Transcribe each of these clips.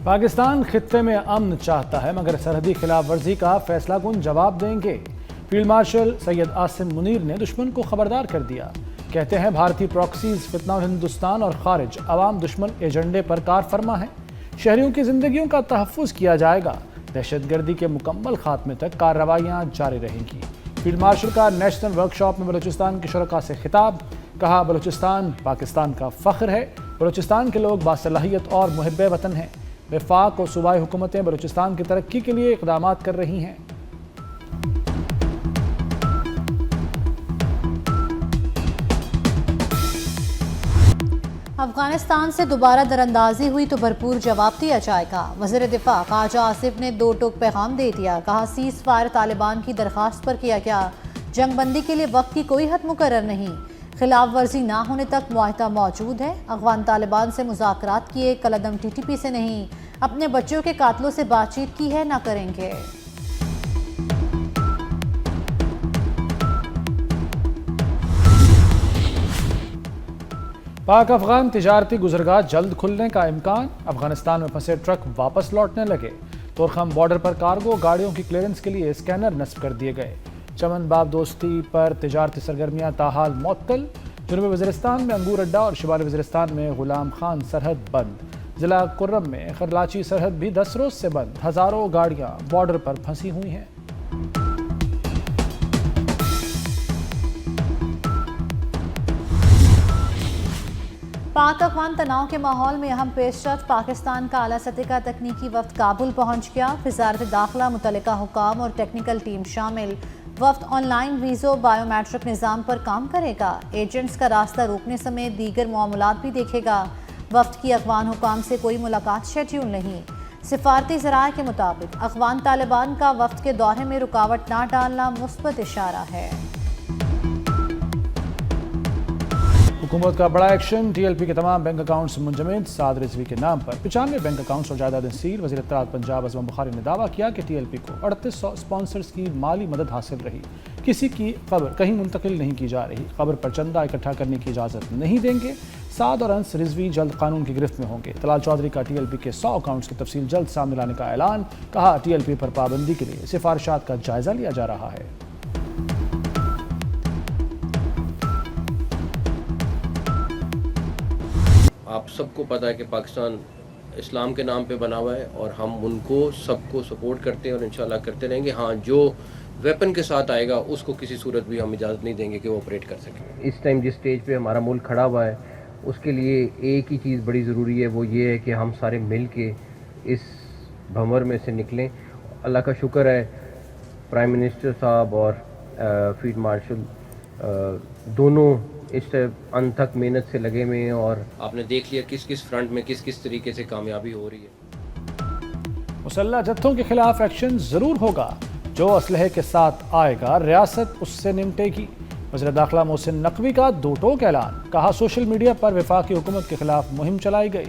پاکستان خطے میں امن چاہتا ہے مگر سرحدی خلاف ورزی کا فیصلہ کن جواب دیں گے۔ فیلڈ مارشل سید عاصم منیر نے دشمن کو خبردار کر دیا۔ کہتے ہیں بھارتی پراکسیز فتنہ ہندوستان اور خارج عوام دشمن ایجنڈے پر کار فرما ہے۔ شہریوں کی زندگیوں کا تحفظ کیا جائے گا۔ دہشت گردی کے مکمل خاتمے تک کارروائیاں جاری رہیں گی۔ فیلڈ مارشل کا نیشنل ورکشاپ میں بلوچستان کے شرکاء سے خطاب۔ کہا بلوچستان پاکستان کا فخر ہے۔ بلوچستان کے لوگ باصلاحیت اور محب وطن ہیں۔ وفاق اور صوبائی حکومتیں بلوچستان کی ترقی کے لیے اقدامات کر رہی ہیں۔ افغانستان سے دوبارہ دراندازی ہوئی تو بھرپور جواب دیا جائے گا۔ وزیر دفاع خواجہ آصف نے دو ٹوک پیغام دے دیا۔ کہا سیز فائر طالبان کی درخواست پر کیا گیا۔ جنگ بندی کے لیے وقت کی کوئی حد مقرر نہیں۔ خلاف ورزی نہ ہونے تک معاہدہ موجود ہے۔ افغان طالبان سے مذاکرات کیے، کالعدم ٹی ٹی پی سے نہیں۔ اپنے بچوں کے قاتلوں سے بات چیت کی ہے، نہ کریں گے۔ پاک افغان تجارتی گزرگاہ جلد کھلنے کا امکان۔ افغانستان میں پھنسے ٹرک واپس لوٹنے لگے۔ تورخم بارڈر پر کارگو گاڑیوں کی کلیئرنس کے لیے اسکینر نصب کر دیے گئے۔ چمن باب دوستی پر تجارتی سرگرمیاں تاحال معطل۔ جنوبی وزیرستان میں انگور اڈا اور شمالی وزیرستان میں غلام خان سرحد بند۔ ضلع کرم میں خرلاچی سرحد بھی 10 روز سے بند۔ ہزاروں گاڑیاں بارڈر پر پھنسی ہوئی ہیں۔ پاک افغان تناؤ کے ماحول میں اہم پیش رفت۔ پاکستان کا اعلیٰ سطح کا تکنیکی وفد کابل پہنچ گیا۔ وزارت داخلہ، متعلقہ حکام اور ٹیکنیکل ٹیم شامل۔ وفد آن لائن ویزوں بائیو میٹرک نظام پر کام کرے گا۔ ایجنٹس کا راستہ روکنے سمیت دیگر معاملات بھی دیکھے گا۔ وفد کی افغان حکام سے کوئی ملاقات شیڈیول نہیں۔ سفارتی ذرائع کے مطابق افغان طالبان کا وفد کے دورے میں رکاوٹ نہ ڈالنا مثبت اشارہ ہے۔ حکومت کا بڑا ایکشن۔ ٹی ایل پی کے تمام بینک اکاؤنٹس منجمد۔ سعد رضوی کے نام پر 95 بینک اکاؤنٹس اور جائیدادیں سیل۔ وزیر اطلاعات پنجاب اعظم بخاری نے دعویٰ کیا کہ ٹی ایل پی کو 3800 اسپانسرز کی مالی مدد حاصل رہی۔ کسی کی خبر کہیں منتقل نہیں کی جا رہی۔ خبر پر چندہ اکٹھا کرنے کی اجازت نہیں دیں گے۔ سعد اور انس رضوی جلد قانون کی گرفت میں ہوں گے۔ طلال چودھری کا ٹی ایل پی کے 100 اکاؤنٹس کی تفصیل جلد سامنے لانے کا اعلان۔ کہا ٹی ایل پی پر پابندی کے لیے سفارشات کا جائزہ لیا جا رہا ہے۔ آپ سب کو پتہ ہے کہ پاکستان اسلام کے نام پہ بنا ہوا ہے اور ہم ان کو سب کو سپورٹ کرتے ہیں اور انشاءاللہ کرتے رہیں گے۔ ہاں، جو ویپن کے ساتھ آئے گا اس کو کسی صورت بھی ہم اجازت نہیں دیں گے کہ وہ آپریٹ کر سکیں۔ اس ٹائم جس سٹیج پہ ہمارا ملک کھڑا ہوا ہے اس کے لیے ایک ہی چیز بڑی ضروری ہے، وہ یہ ہے کہ ہم سارے مل کے اس بھنور میں سے نکلیں۔ اللہ کا شکر ہے پرائم منسٹر صاحب اور فیلڈ مارشل دونوں اس ان تک محنت سے لگے ہوئے ہیں اور آپ نے دیکھ لیا کس کس فرنٹ میں کس کس طریقے سے کامیابی ہو رہی ہے۔ مسلح جتھوں کے خلاف ایکشن ضرور ہوگا۔ جو اسلحے کے ساتھ آئے گا ریاست اس سے نمٹے گی۔ وزیر داخلہ محسن نقوی کا دو ٹوک اعلان۔ کہا سوشل میڈیا پر وفاقی حکومت کے خلاف مہم چلائی گئی۔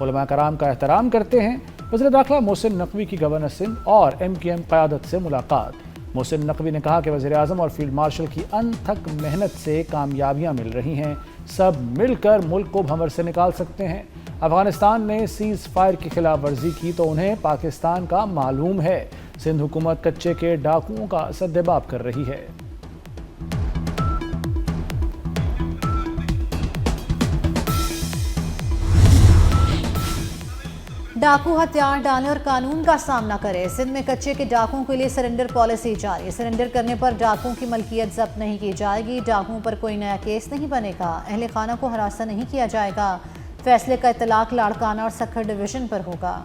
علماء کرام کا احترام کرتے ہیں۔ وزیر داخلہ محسن نقوی کی گورنر سندھ اور ایم کیو ایم قیادت سے ملاقات۔ محسن نقوی نے کہا کہ وزیر اعظم اور فیلڈ مارشل کی ان تھک محنت سے کامیابیاں مل رہی ہیں۔ سب مل کر ملک کو بھنور سے نکال سکتے ہیں۔ افغانستان نے سیز فائر کی خلاف ورزی کی تو انہیں پاکستان کا معلوم ہے۔ سندھ حکومت کچے کے ڈاکوؤں کا سدباب کر رہی ہے۔ ڈاکو ہتھیار ڈالیں اور قانون کا سامنا کرے۔ سندھ میں کچے کے ڈاکوؤں کے لیے سرنڈر پالیسی جاری۔ سرنڈر کرنے پر ڈاکوؤں کی ملکیت ضبط نہیں کی جائے گی۔ ڈاکوؤں پر کوئی نیا کیس نہیں بنے گا۔ اہل خانہ کو ہراساں نہیں کیا جائے گا۔ فیصلے کا اطلاق لاڑکانہ اور سکھر ڈویژن پر ہوگا۔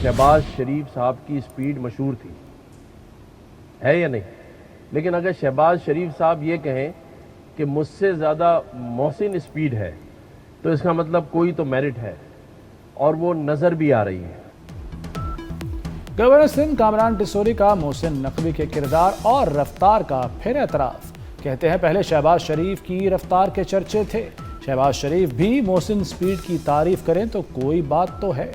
شہباز شریف صاحب کی سپیڈ مشہور تھی، ہے یا نہیں؟ لیکن اگر شہباز شریف صاحب یہ کہیں کہ مجھ سے زیادہ محسن سپیڈ ہے تو اس کا مطلب کوئی تو میرٹ ہے، اور وہ نظر بھی آ رہی ہے۔ گورنر سندھ کامران ٹسوری کا محسن نقوی کے کردار اور رفتار کا پھر اعتراف۔ کہتے ہیں پہلے شہباز شریف کی رفتار کے چرچے تھے، شہباز شریف بھی محسن سپیڈ کی تعریف کریں تو کوئی بات تو ہے۔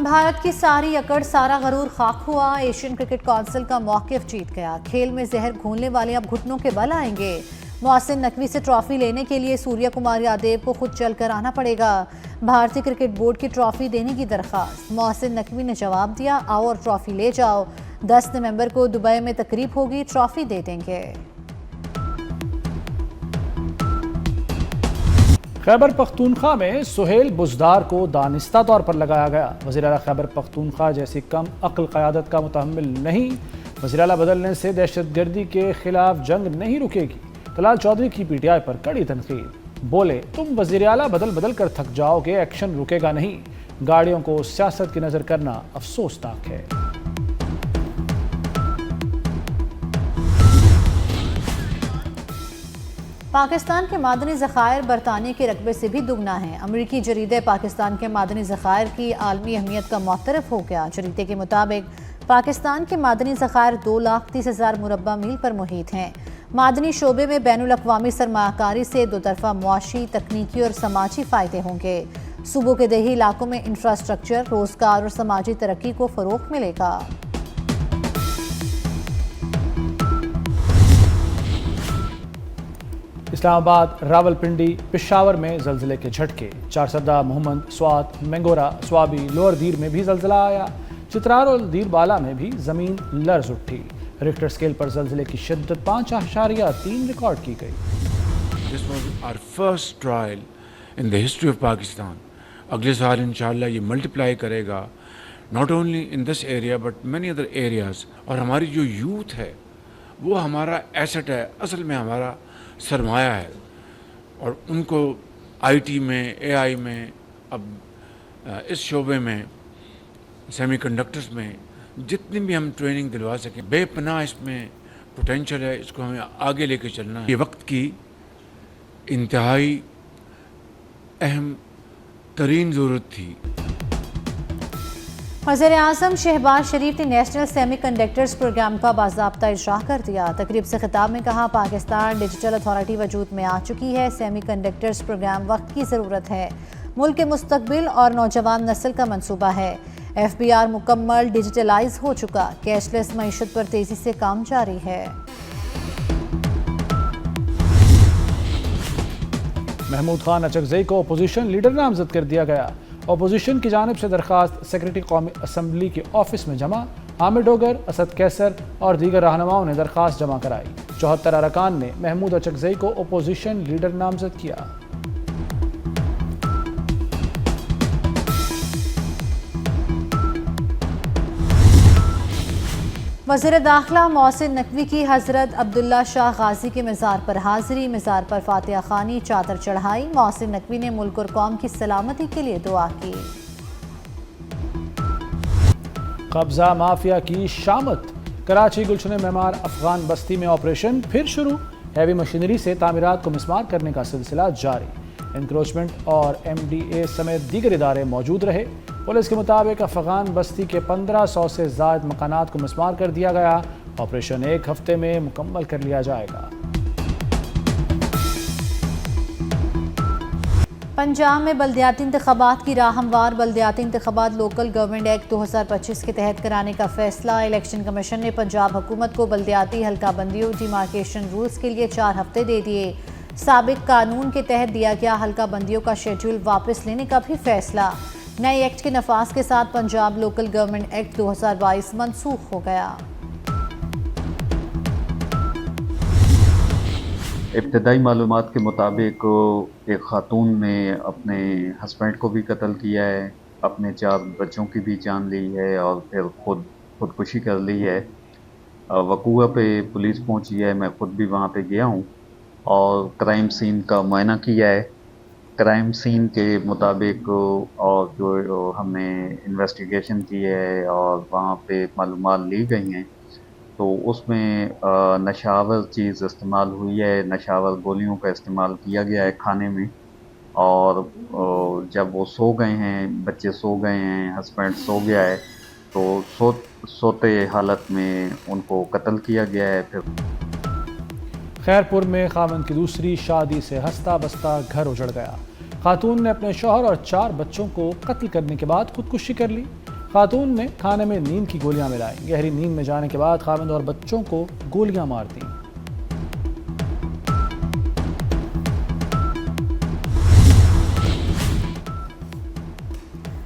بھارت کی ساری اکڑ سارا غرور خاک ہوا، ایشین کرکٹ کونسل کا موقف جیت گیا، کھیل میں زہر گھولنے والے اب گھٹنوں کے بل آئیں گے۔ محسن نقوی سے ٹرافی لینے کے لیے سوریہ کمار یادیو کو خود چل کر آنا پڑے گا۔ بھارتی کرکٹ بورڈ کی ٹرافی دینے کی درخواست، محسن نقوی نے جواب دیا، آؤ اور ٹرافی لے جاؤ، 10 نومبر کو دبئی میں تقریب ہوگی، ٹرافی دے دیں گے۔ خیبر پختونخوا میں سہیل بزدار کو دانستہ طور پر لگایا گیا۔ وزیر اعلیٰ خیبر پختونخوا جیسی کم عقل قیادت کا متحمل نہیں، وزیر اعلیٰ بدلنے سے دہشت گردی کے خلاف جنگ نہیں رکے گی۔ طلال چودھری کی پی ٹی آئی پر کڑی تنقید، بولے تم وزیر اعلیٰ بدل کر تھک جاؤ گے، ایکشن رکے گا نہیں، گاڑیوں کو سیاست کی نظر کرنا افسوسناک ہے۔ پاکستان کے معدنی ذخائر برطانیہ کے رقبے سے بھی دگنا ہیں۔ امریکی جریدے پاکستان کے معدنی ذخائر کی عالمی اہمیت کا معترف ہو گیا۔ جریدے کے مطابق پاکستان کے معدنی ذخائر 2,30,000 مربع میل پر محیط ہیں۔ معدنی شعبے میں بین الاقوامی سرمایہ کاری سے دو طرفہ معاشی، تکنیکی اور سماجی فائدے ہوں گے۔ صوبوں کے دیہی علاقوں میں انفراسٹرکچر، روزگار اور سماجی ترقی کو فروغ ملے گا۔ اسلام آباد، راولپنڈی، پشاور میں زلزلے کے جھٹکے، چارسدہ، محمد، سوات، مینگورہ، سوابی، لوئر دیر میں بھی زلزلہ آیا۔ چترال اور دیر بالا میں بھی زمین لرز اٹھی۔ ریکٹر اسکیل پر زلزلے کی شدت 5.3 ریکارڈ کی گئی۔ This was our first trial in the history of Pakistan. اگلے سال انشاءاللہ یہ ملٹیپلائی کرے گا not only in this area but many other areas. اور ہماری جو یوتھ ہے وہ ہمارا ایسٹ ہے، اصل میں ہمارا سرمایہ ہے، اور ان کو آئی ٹی میں، اے آئی میں، اب اس شعبے میں، سیمی کنڈکٹرز میں جتنی بھی ہم ٹریننگ دلوا سکیں، بے پناہ اس میں پوٹینشیل ہے، اس کو ہمیں آگے لے کے چلنا ہے۔ یہ وقت کی انتہائی اہم ترین ضرورت تھی۔ وزیر اعظم شہباز شریف نے نیشنل سیمی کنڈکٹرز پروگرام کا باضابطہ اجرا کر دیا۔ تقریب سے خطاب میں کہا، پاکستان ڈیجیٹل اتھارٹی وجود میں آ چکی ہے، سیمی کنڈکٹرز پروگرام وقت کی ضرورت ہے، ملک کے مستقبل اور نوجوان نسل کا منصوبہ ہے۔ ایف بی آر مکمل ڈیجیٹلائز ہو چکا، کیش لیس معیشت پر تیزی سے کام جاری ہے۔ محمود خان اچکزئی کو اپوزیشن لیڈر نامزد کر دیا گیا۔ اپوزیشن کی جانب سے درخواست سیکرٹری قومی اسمبلی کے آفس میں جمع، عامر ڈوگر، اسد کیسر اور دیگر رہنماؤں نے درخواست جمع کرائی۔ 74 ارکان نے محمود اچکزئی کو اپوزیشن لیڈر نامزد کیا۔ وزیر داخلہ محسن نقوی کی حضرت عبداللہ شاہ غازی کے مزار پر حاضری، مزار پر فاتحہ خوانی، چادر چڑھائی۔ محسن نقوی نے ملک اور قوم کی سلامتی کے لیے دعا کی۔ قبضہ مافیا کی شامت، کراچی گلشن معمار افغان بستی میں آپریشن پھر شروع، ہیوی مشینری سے تعمیرات کو مسمار کرنے کا سلسلہ جاری۔ انکروچمنٹ اور ایم ڈی اے سمیت دیگر ادارے موجود رہے۔ پولیس کے مطابق افغان بستی کے 1500 سے زائد مکانات کو مسمار کر دیا گیا۔ آپریشن 1 ہفتے میں مکمل کر لیا جائے گا۔ پنجاب میں بلدیاتی انتخابات کی راہ ہموار، بلدیاتی انتخابات لوکل گورنمنٹ ایکٹ 2025 کے تحت کرانے کا فیصلہ۔ الیکشن کمیشن نے پنجاب حکومت کو بلدیاتی حلقہ بندیوں ڈیمارکیشن رولز کے لیے 4 ہفتے دے دیے۔ سابق قانون کے تحت دیا گیا حلقہ بندیوں کا شیڈول واپس لینے کا بھی فیصلہ۔ نئے ایکٹ کے نفاذ کے ساتھ پنجاب لوکل گورنمنٹ ایکٹ 2022 منسوخ ہو گیا۔ ابتدائی معلومات کے مطابق ایک خاتون نے اپنے ہسبینڈ کو بھی قتل کیا ہے، اپنے 4 بچوں کی بھی جان لی ہے اور پھر خودکشی کر لی ہے۔ وقوع پہ پولیس پہنچی ہے، میں خود بھی وہاں پہ گیا ہوں اور کرائم سین کا معائنہ کیا ہے۔ کرائم سین کے مطابق اور جو ہم نے انویسٹیگیشن کی ہے اور وہاں پہ معلومات لی گئی ہیں تو اس میں نشاور چیز استعمال ہوئی ہے، نشاور گولیوں کا استعمال کیا گیا ہے کھانے میں، اور جب وہ سو گئے ہیں، بچے سو گئے ہیں، ہسبینڈ سو گیا ہے تو سوتے حالت میں ان کو قتل کیا گیا ہے۔ پھر خیرپور میں خاوند کی دوسری شادی سے ہنستا بستا گھر اجڑ گیا۔ خاتون نے اپنے شوہر اور 4 بچوں کو قتل کرنے کے بعد خودکشی کر لی۔ خاتون نے کھانے میں نیند کی گولیاں ملائیں، گہری نیند میں جانے کے بعد خاوند اور بچوں کو گولیاں مار دیں۔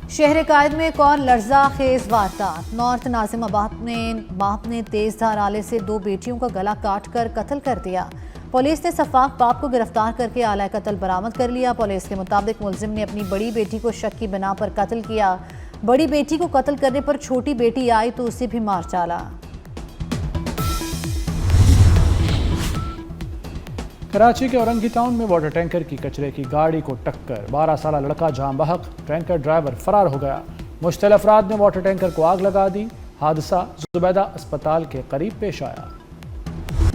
شہر قائد میں ایک اور لرزہ خیز واردات، نارتھ ناظم آباد میں باپ نے تیز دھار آلے سے 2 بیٹیوں کا گلا کاٹ کر قتل کر دیا۔ پولیس نے سفاک باپ کو گرفتار کر کے آلہ قتل برآمد کر لیا۔ پولیس کے مطابق ملزم نے اپنی بڑی بیٹی کو شک کی بنا پر قتل کیا۔ بڑی بیٹی کو قتل کرنے پر چھوٹی بیٹی آئی تو اسے بھی مار ڈالا۔ کراچی کے اورنگی ٹاؤن میں واٹر ٹینکر کی کچرے کی گاڑی کو ٹکر، 12 سالہ لڑکا جاں بحق، ٹینکر ڈرائیور فرار ہو گیا۔ مشتعل افراد نے واٹر ٹینکر کو آگ لگا دی۔ حادثہ زبیدہ اسپتال کے قریب پیش آیا۔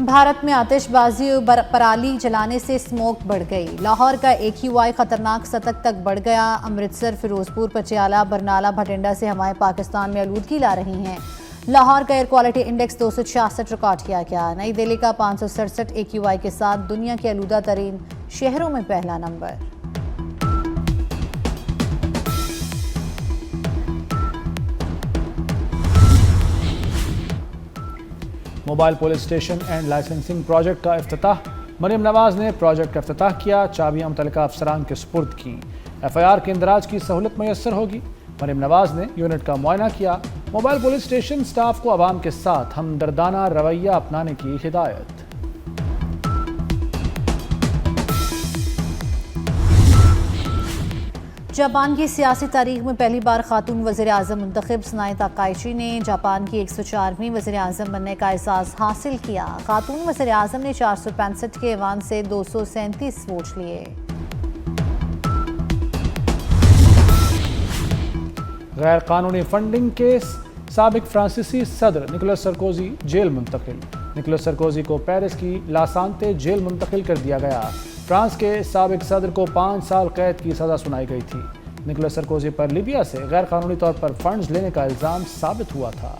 بھارت میں آتش بازی اور پرالی جلانے سے اسموک بڑھ گئی۔ لاہور کا AQI خطرناک سطح تک بڑھ گیا۔ امرتسر، فیروزپور، پچیالہ، برنالہ، بھٹنڈا سے ہوائیں پاکستان میں آلودگی لا رہی ہیں۔ لاہور کا ایئر کوالٹی انڈیکس 266 ریکارڈ کیا گیا۔ نئی دہلی کا 567 AQI کے ساتھ دنیا کے آلودہ ترین شہروں میں پہلا number. Mobile police station and licensing project کا افتتاح، مریم نواز نے پروجیکٹ کا افتتاح کیا، چابیاں متعلقہ افسران کے سپرد کی۔ FIR کے اندراج کی سہولت میسر ہوگی۔ مریم نواز نے یونٹ کا معائنہ کیا۔ موبائل پولیس اسٹیشن سٹاف کو عوام کے ساتھ ہمدردانہ رویہ اپنانے کی ہدایت۔ جاپان کی سیاسی تاریخ میں پہلی بار خاتون وزیر اعظم منتخب، سنائی تاکائچی نے جاپان کی 104ویں وزیر اعظم بننے کا اعزاز حاصل کیا۔ خاتون وزیر اعظم نے 465 کے ایوان سے 237 ووٹ لیے۔ غیر قانونی فنڈنگ کیس، سابق فرانسیسی صدر نکولس سرکوزی جیل منتقل۔ نکولس سرکوزی کو پیرس کی لاسانتے جیل منتقل کر دیا گیا۔ فرانس کے سابق صدر کو 5 سال قید کی سزا سنائی گئی تھی۔ نکولس سرکوزی پر لیبیا سے غیر قانونی طور پر فنڈز لینے کا الزام ثابت ہوا تھا۔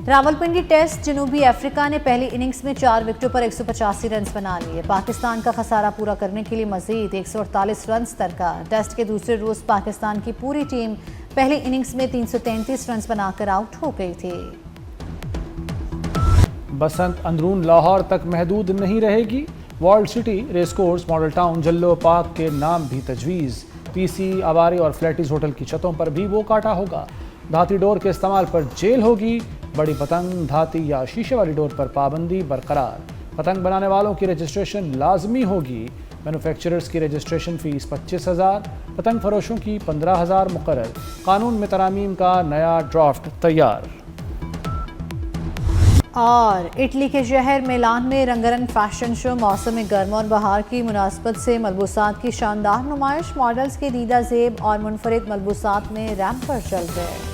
راولپنڈی ٹیسٹ، جنوبی افریقہ نے پہلی اننگز میں 4 وکٹوں پر 185 رنز بنا لیے۔ پاکستان کا خسارہ پورا کرنے کے لیے مزید 148 رنز درکار۔ ٹیسٹ کے دوسرے روز پاکستان کی پوری ٹیم پہلی اننگز میں 333 رنز بنا کر آؤٹ ہو گئی تھی۔ بسنت اندرون لاہور تک محدود نہیں رہے گی۔ World City, Race Course, Model Town, Jallo Park کے نام بھی تجویز۔ PC، آواری اور فلیٹیز ہوٹل کی چھتوں پر بھی وہ کاٹا ہوگا۔ دھاتی ڈور کے استعمال پر جیل ہوگی۔ بڑی پتنگ، دھاتی یا شیشے والی ڈور پر پابندی برقرار۔ پتنگ بنانے والوں کی رجسٹریشن لازمی ہوگی۔ مینوفیکچررز کی رجسٹریشن فیس 25,000، پتنگ فروشوں کی 15,000 مقرر۔ قانون میں ترامیم کا نیا ڈرافٹ تیار۔ اور اٹلی کے شہر میلان میں رنگارنگ فیشن شو، موسم گرما اور بہار کی مناسبت سے ملبوسات کی شاندار نمائش، ماڈلز کے دیدہ زیب اور منفرد ملبوسات میں ریمپ پر چل گئے۔